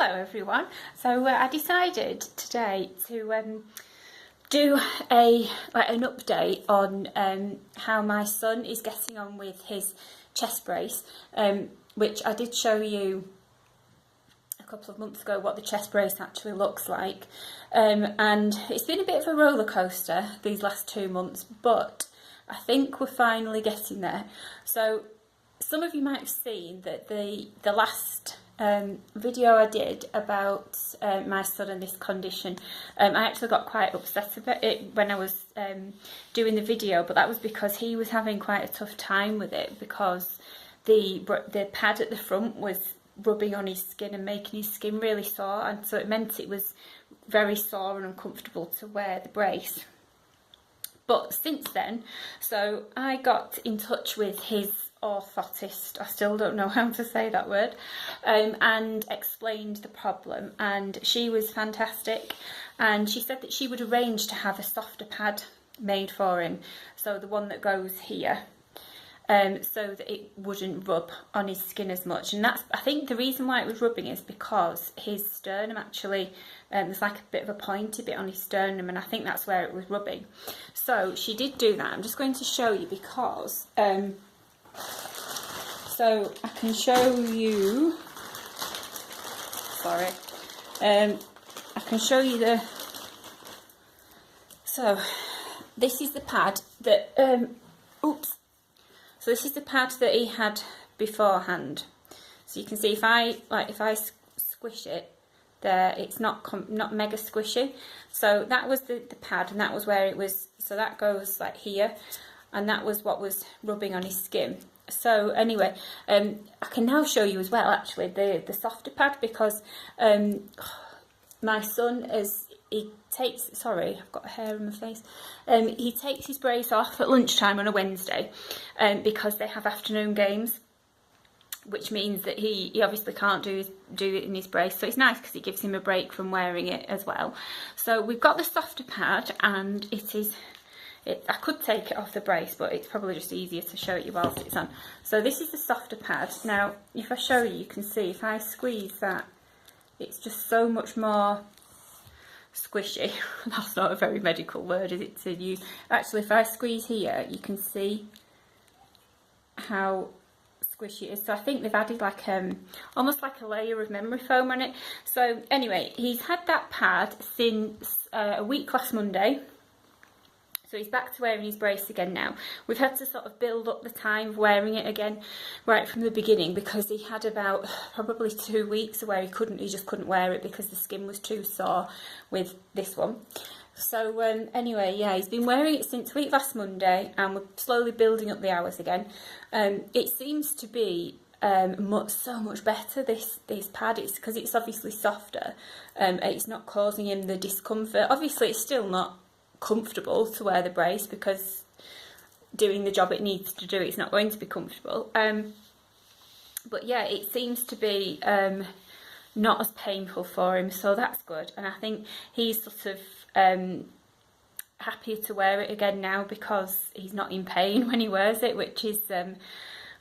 Hello everyone. So I decided today to do an update on how my son is getting on with his chest brace, which I did show you a couple of months ago what the chest brace actually looks like, and it's been a bit of a roller coaster these last 2 months, but I think we're finally getting there. So some of you might have seen that the last video I did about my son and this condition, I actually got quite upset about it when I was doing the video, but that was because he was having quite a tough time with it, because the pad at the front was rubbing on his skin and making his skin really sore, and so it meant it was very sore and uncomfortable to wear the brace. But since then, so I got in touch with his orthotist, I still don't know how to say that word, and explained the problem, and she was fantastic, and she said that she would arrange to have a softer pad made for him, so the one that goes here, so that it wouldn't rub on his skin as much. And that's, I think the reason why it was rubbing is because his sternum actually, there's like a bit of a pointy bit on his sternum, and I think that's where it was rubbing. So she did do that. I'm just going to show you because so I can show you, sorry, I can show you so this is the pad that, so this is the pad that he had beforehand. So you can see if I squish it there, it's not mega squishy. So that was the pad, and that was where it was, so that goes like here, and that was what was rubbing on his skin. So anyway, I can now show you as well actually the softer pad, because my son, he takes, sorry, I've got hair in my face, he takes his brace off at lunchtime on a Wednesday, because they have afternoon games, which means that he obviously can't do it in his brace. So it's nice because it gives him a break from wearing it as well. So we've got the softer pad, and I could take it off the brace, but it's probably just easier to show it you whilst it's on. So this is the softer pad. Now, if I show you, you can see if I squeeze that, it's just so much more squishy. That's not a very medical word, is it, to use? Actually, if I squeeze here, you can see how squishy it is. So I think they've added like almost like a layer of memory foam on it. So anyway, he's had that pad since a week last Monday. So he's back to wearing his brace again now. We've had to sort of build up the time of wearing it again right from the beginning, because he had about probably 2 weeks where he just couldn't wear it because the skin was too sore with this one. So anyway, yeah, he's been wearing it since week last Monday, and we're slowly building up the hours again. It seems to be so much better, this pad. It's because it's obviously softer. It's not causing him the discomfort. Obviously, it's still not comfortable to wear the brace, because doing the job it needs to do, it's not going to be comfortable, but yeah, it seems to be not as painful for him, so that's good. And I think he's sort of happier to wear it again now, because he's not in pain when he wears it, which is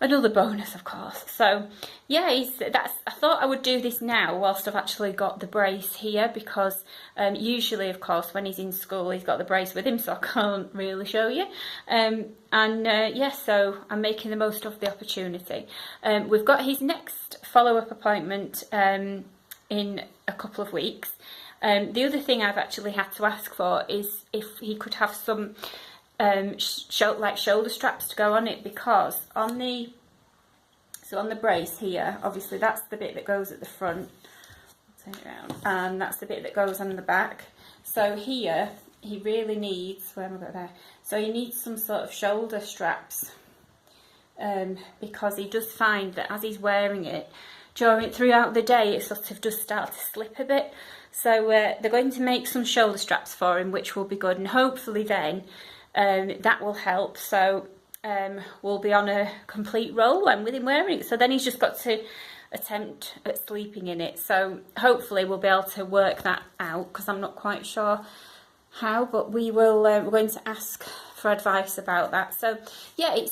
another bonus, of course. So yeah, I thought I would do this now whilst I've actually got the brace here, because usually, of course, when he's in school, he's got the brace with him, so I can't really show you. Yeah, so I'm making the most of the opportunity. We've got his next follow-up appointment in a couple of weeks. The other thing I've actually had to ask for is if he could have some shoulder straps to go on it, because on the brace here, obviously that's the bit that goes at the front, turn it around, and that's the bit that goes on the back. So here he really needs, where am I got there? So he needs some sort of shoulder straps, because he does find that as he's wearing it throughout the day, it sort of does start to slip a bit. So they're going to make some shoulder straps for him, which will be good, and hopefully then that will help. So we'll be on a complete roll and with him wearing it. So then he's just got to attempt at sleeping in it. So hopefully we'll be able to work that out, because I'm not quite sure how, but we will. We're going to ask for advice about that. So yeah, it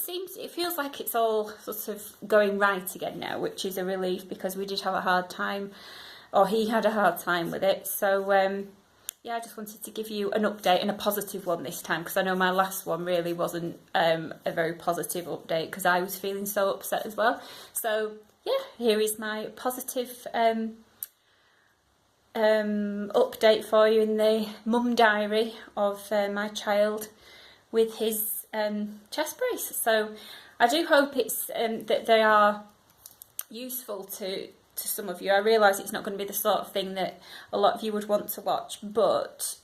feels like it's all sort of going right again now, which is a relief, because we did have a hard time or he had a hard time with it. So yeah, I just wanted to give you an update, and a positive one this time, because I know my last one really wasn't a very positive update, because I was feeling so upset as well. So yeah, here is my positive update for you in the mum diary of my child with his chest brace. So I do hope it's that they are useful to some of you. I realise it's not going to be the sort of thing that a lot of you would want to watch, but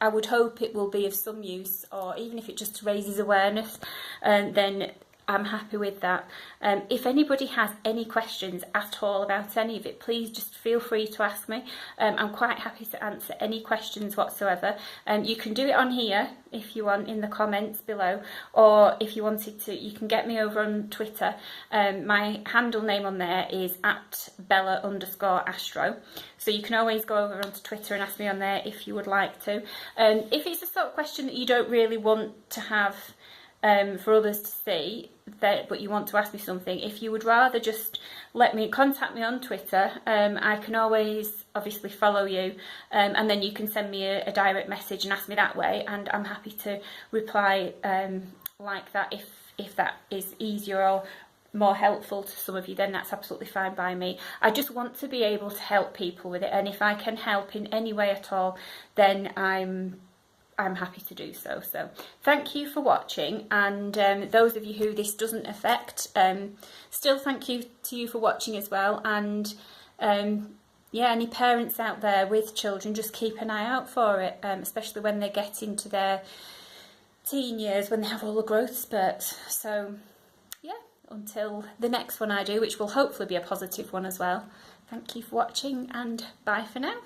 I would hope it will be of some use, or even if it just raises awareness, then I'm happy with that. If anybody has any questions at all about any of it, please just feel free to ask me. I'm quite happy to answer any questions whatsoever. You can do it on here if you want, in the comments below, or if you wanted to, you can get me over on Twitter. My handle name on there is @Bella_Astro. So you can always go over onto Twitter and ask me on there if you would like to. If it's the sort of question that you don't really want to have for others to see, but you want to ask me something, if you would rather just contact me on Twitter, I can always obviously follow you, and then you can send me a direct message and ask me that way, and I'm happy to reply like that. If that is easier or more helpful to some of you, then that's absolutely fine by me. I just want to be able to help people with it, and if I can help in any way at all, then I'm happy to do so. So thank you for watching, and those of you who this doesn't affect, still thank you to you for watching as well. And yeah, any parents out there with children, just keep an eye out for it, especially when they get into their teen years, when they have all the growth spurts. So yeah, until the next one I do, which will hopefully be a positive one as well, thank you for watching, and bye for now.